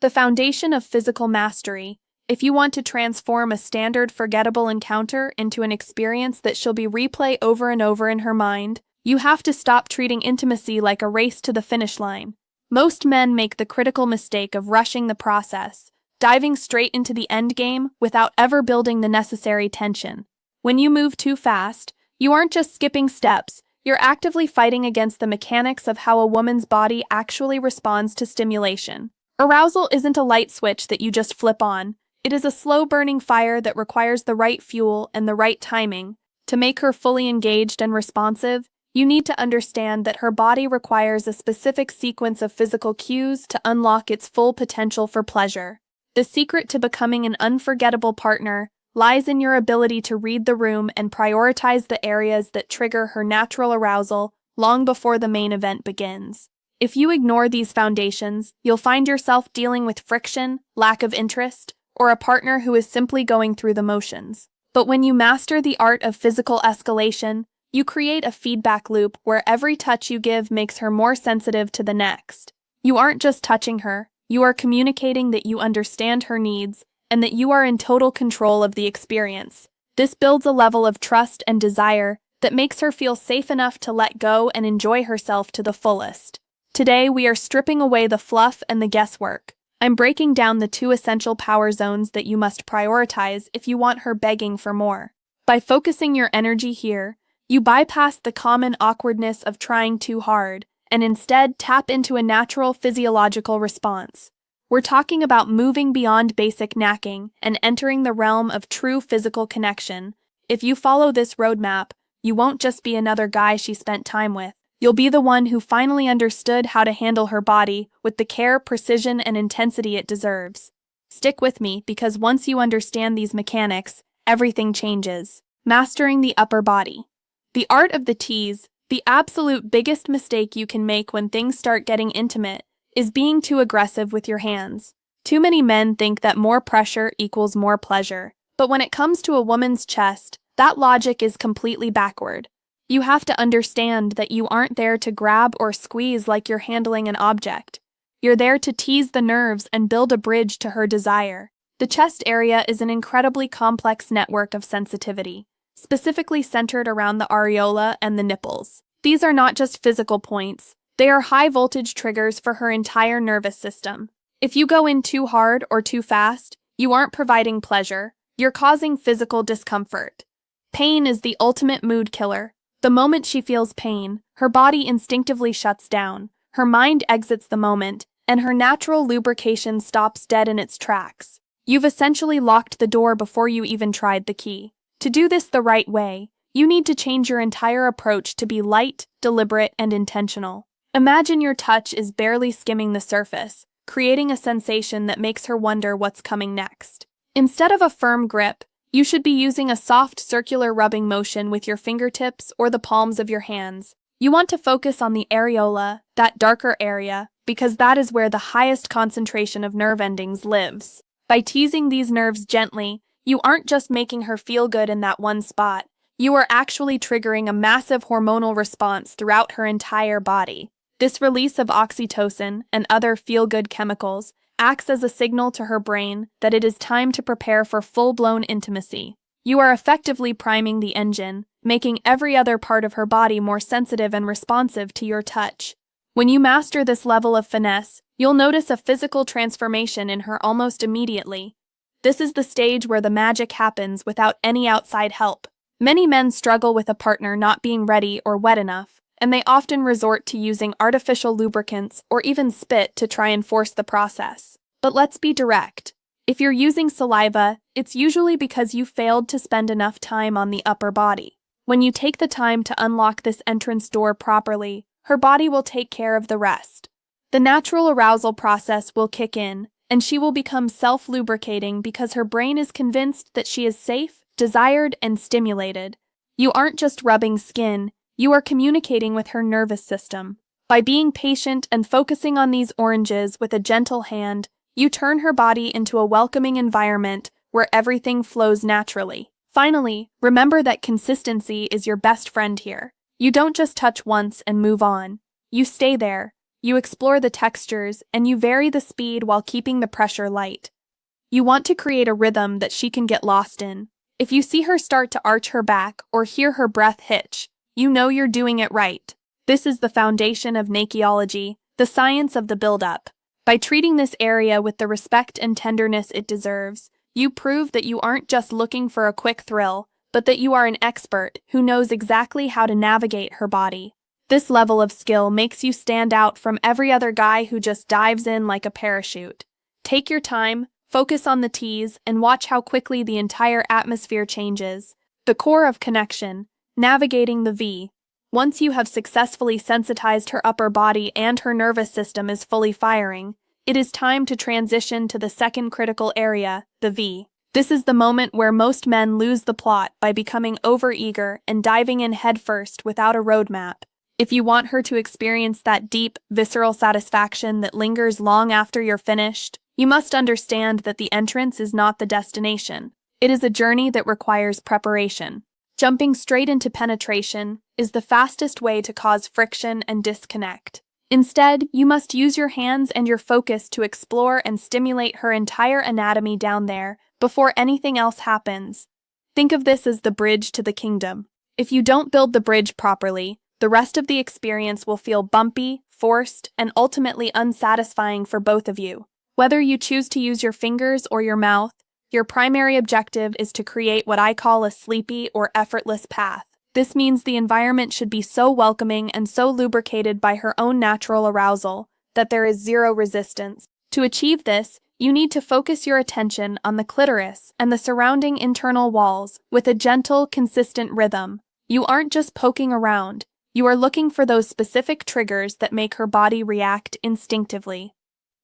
The foundation of physical mastery. If you want to transform a standard forgettable encounter into an experience that she'll be replay over and over in her mind, you have to stop treating intimacy like a race to the finish line. Most men make the critical mistake of rushing the process, diving straight into the end game without ever building the necessary tension. When you move too fast, you aren't just skipping steps, you're actively fighting against the mechanics of how a woman's body actually responds to stimulation. Arousal isn't a light switch that you just flip on. It is a slow-burning fire that requires the right fuel and the right timing. To make her fully engaged and responsive, you need to understand that her body requires a specific sequence of physical cues to unlock its full potential for pleasure. The secret to becoming an unforgettable partner lies in your ability to read the room and prioritize the areas that trigger her natural arousal long before the main event begins. If you ignore these foundations, you'll find yourself dealing with friction, lack of interest, or a partner who is simply going through the motions. But when you master the art of physical escalation, you create a feedback loop where every touch you give makes her more sensitive to the next. You aren't just touching her, you are communicating that you understand her needs and that you are in total control of the experience. This builds a level of trust and desire that makes her feel safe enough to let go and enjoy herself to the fullest. Today, we are stripping away the fluff and the guesswork. I'm breaking down the 2 essential power zones that you must prioritize if you want her begging for more. By focusing your energy here, you bypass the common awkwardness of trying too hard and instead tap into a natural physiological response. We're talking about moving beyond basic knacking and entering the realm of true physical connection. If you follow this roadmap, you won't just be another guy she spent time with. You'll be the one who finally understood how to handle her body with the care, precision, and intensity it deserves. Stick with me, because once you understand these mechanics, everything changes. Mastering the upper body. The art of the tease. The absolute biggest mistake you can make when things start getting intimate is being too aggressive with your hands. Too many men think that more pressure equals more pleasure. But when it comes to a woman's chest, that logic is completely backward. You have to understand that you aren't there to grab or squeeze like you're handling an object. You're there to tease the nerves and build a bridge to her desire. The chest area is an incredibly complex network of sensitivity, specifically centered around the areola and the nipples. These are not just physical points, they are high-voltage triggers for her entire nervous system. If you go in too hard or too fast, you aren't providing pleasure, you're causing physical discomfort. Pain is the ultimate mood killer. The moment she feels pain, her body instinctively shuts down, her mind exits the moment, and her natural lubrication stops dead in its tracks. You've essentially locked the door before you even tried the key. To do this the right way, you need to change your entire approach to be light, deliberate, and intentional. Imagine your touch is barely skimming the surface, creating a sensation that makes her wonder what's coming next. Instead of a firm grip, you should be using a soft circular rubbing motion with your fingertips or the palms of your hands. You want to focus on the areola, that darker area, because that is where the highest concentration of nerve endings lives. By teasing these nerves gently, you aren't just making her feel good in that one spot, you are actually triggering a massive hormonal response throughout her entire body. This release of oxytocin and other feel-good chemicals acts as a signal to her brain that it is time to prepare for full-blown intimacy. You are effectively priming the engine, making every other part of her body more sensitive and responsive to your touch. When you master this level of finesse, you'll notice a physical transformation in her almost immediately. This is the stage where the magic happens without any outside help. Many men struggle with a partner not being ready or wet enough, and they often resort to using artificial lubricants or even spit to try and force the process. But let's be direct. If you're using saliva, it's usually because you failed to spend enough time on the upper body. When you take the time to unlock this entrance door properly, her body will take care of the rest. The natural arousal process will kick in, and she will become self-lubricating because her brain is convinced that she is safe, desired, and stimulated. You aren't just rubbing skin, you are communicating with her nervous system. By being patient and focusing on these oranges with a gentle hand, you turn her body into a welcoming environment where everything flows naturally. Finally, remember that consistency is your best friend here. You don't just touch once and move on. You stay there. You explore the textures, and you vary the speed while keeping the pressure light. You want to create a rhythm that she can get lost in. If you see her start to arch her back or hear her breath hitch, you know you're doing it right. This is the foundation of nakiology, the science of the build-up. By treating this area with the respect and tenderness it deserves, you prove that you aren't just looking for a quick thrill, but that you are an expert who knows exactly how to navigate her body. This level of skill makes you stand out from every other guy who just dives in like a parachute. Take your time, focus on the T's, and watch how quickly the entire atmosphere changes. The core of connection, navigating the V. Once you have successfully sensitized her upper body and her nervous system is fully firing, it is time to transition to the second critical area, the V. This is the moment where most men lose the plot by becoming overeager and diving in headfirst without a roadmap. If you want her to experience that deep, visceral satisfaction that lingers long after you're finished, you must understand that the entrance is not the destination. It is a journey that requires preparation. Jumping straight into penetration is the fastest way to cause friction and disconnect. Instead, you must use your hands and your focus to explore and stimulate her entire anatomy down there before anything else happens. Think of this as the bridge to the kingdom. If you don't build the bridge properly, the rest of the experience will feel bumpy, forced, and ultimately unsatisfying for both of you. Whether you choose to use your fingers or your mouth, your primary objective is to create what I call a sleepy or effortless path. This means the environment should be so welcoming and so lubricated by her own natural arousal that there is zero resistance. To achieve this, you need to focus your attention on the clitoris and the surrounding internal walls with a gentle, consistent rhythm. You aren't just poking around. You are looking for those specific triggers that make her body react instinctively.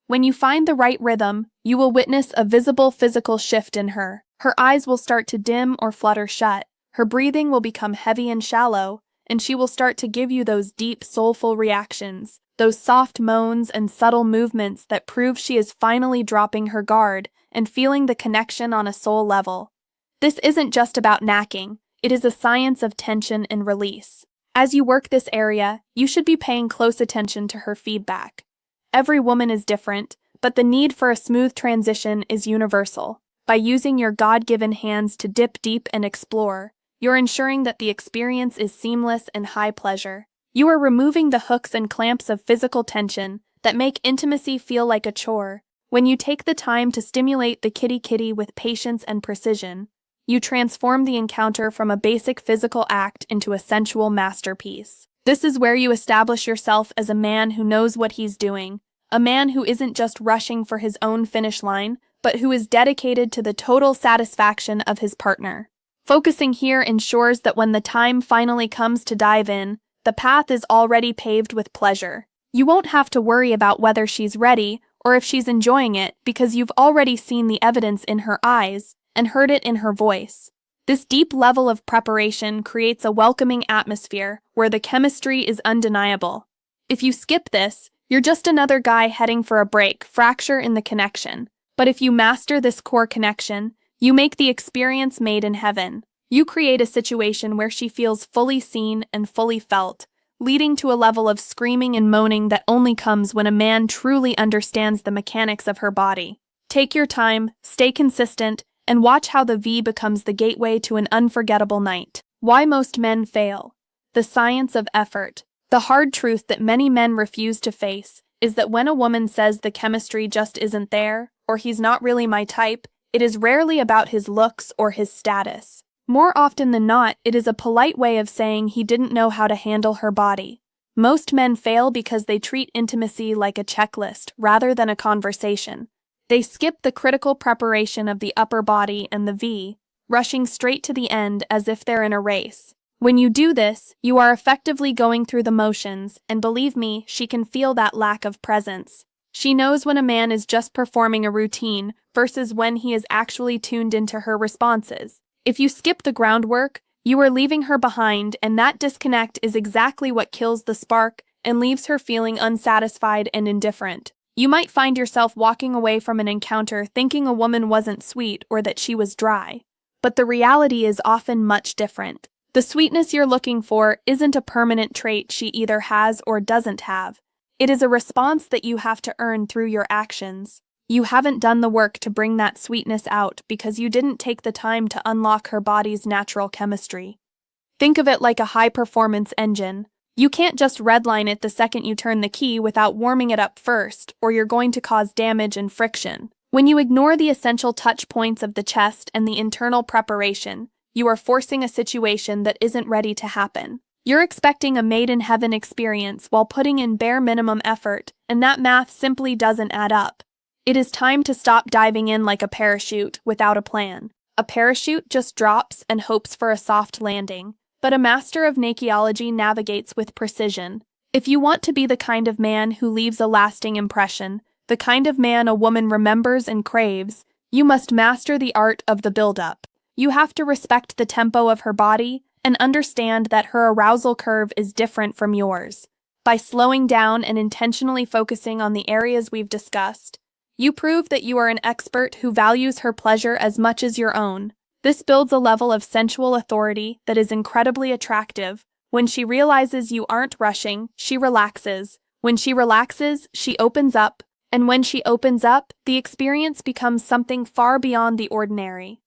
When you find the right rhythm, you will witness a visible physical shift in her. Her eyes will start to dim or flutter shut, her breathing will become heavy and shallow, and she will start to give you those deep, soulful reactions, those soft moans and subtle movements that prove she is finally dropping her guard and feeling the connection on a soul level. This isn't just about knacking, it is a science of tension and release. As you work this area, you should be paying close attention to her feedback. Every woman is different, but the need for a smooth transition is universal. By using your God-given hands to dip deep and explore, you're ensuring that the experience is seamless and high pleasure. You are removing the hooks and clamps of physical tension that make intimacy feel like a chore. When you take the time to stimulate the kitty with patience and precision, you transform the encounter from a basic physical act into a sensual masterpiece. This is where you establish yourself as a man who knows what he's doing, a man who isn't just rushing for his own finish line, but who is dedicated to the total satisfaction of his partner. Focusing here ensures that when the time finally comes to dive in, the path is already paved with pleasure. You won't have to worry about whether she's ready or if she's enjoying it because you've already seen the evidence in her eyes and heard it in her voice. This deep level of preparation creates a welcoming atmosphere where the chemistry is undeniable. If you skip this, you're just another guy heading for a break, fracture in the connection. But if you master this core connection, you make the experience made in heaven. You create a situation where she feels fully seen and fully felt, leading to a level of screaming and moaning that only comes when a man truly understands the mechanics of her body. Take your time, stay consistent, and watch how the V becomes the gateway to an unforgettable night. Why most men fail. The science of effort. The hard truth that many men refuse to face is that when a woman says the chemistry just isn't there, or he's not really my type, it is rarely about his looks or his status. More often than not, it is a polite way of saying he didn't know how to handle her body. Most men fail because they treat intimacy like a checklist rather than a conversation. They skip the critical preparation of the upper body and the V, rushing straight to the end as if they're in a race. When you do this, you are effectively going through the motions, and believe me, she can feel that lack of presence. She knows when a man is just performing a routine versus when he is actually tuned into her responses. If you skip the groundwork, you are leaving her behind, and that disconnect is exactly what kills the spark and leaves her feeling unsatisfied and indifferent. You might find yourself walking away from an encounter thinking a woman wasn't sweet or that she was dry. But the reality is often much different. The sweetness you're looking for isn't a permanent trait she either has or doesn't have. It is a response that you have to earn through your actions. You haven't done the work to bring that sweetness out because you didn't take the time to unlock her body's natural chemistry. Think of it like a high-performance engine. You can't just redline it the second you turn the key without warming it up first, or you're going to cause damage and friction. When you ignore the essential touch points of the chest and the internal preparation, you are forcing a situation that isn't ready to happen. You're expecting a made-in-heaven experience while putting in bare minimum effort, and that math simply doesn't add up. It is time to stop diving in like a parachute without a plan. A parachute just drops and hopes for a soft landing, but a master of nacheology navigates with precision. If you want to be the kind of man who leaves a lasting impression, the kind of man a woman remembers and craves, you must master the art of the build-up. You have to respect the tempo of her body and understand that her arousal curve is different from yours. By slowing down and intentionally focusing on the areas we've discussed, you prove that you are an expert who values her pleasure as much as your own. This builds a level of sensual authority that is incredibly attractive. When she realizes you aren't rushing, she relaxes. When she relaxes, she opens up. And when she opens up, the experience becomes something far beyond the ordinary.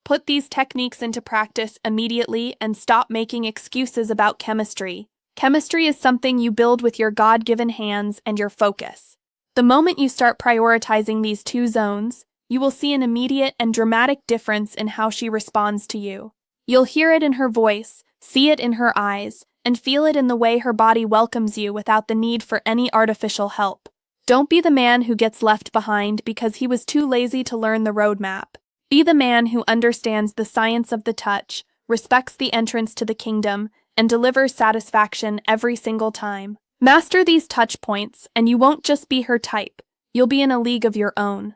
Put these techniques into practice immediately and stop making excuses about chemistry. Chemistry is something you build with your God-given hands and your focus. The moment you start prioritizing these two zones, you will see an immediate and dramatic difference in how she responds to you. You'll hear it in her voice, see it in her eyes, and feel it in the way her body welcomes you without the need for any artificial help. Don't be the man who gets left behind because he was too lazy to learn the roadmap. Be the man who understands the science of the touch, respects the entrance to the kingdom, and delivers satisfaction every single time. Master these touch points, and you won't just be her type, you'll be in a league of your own.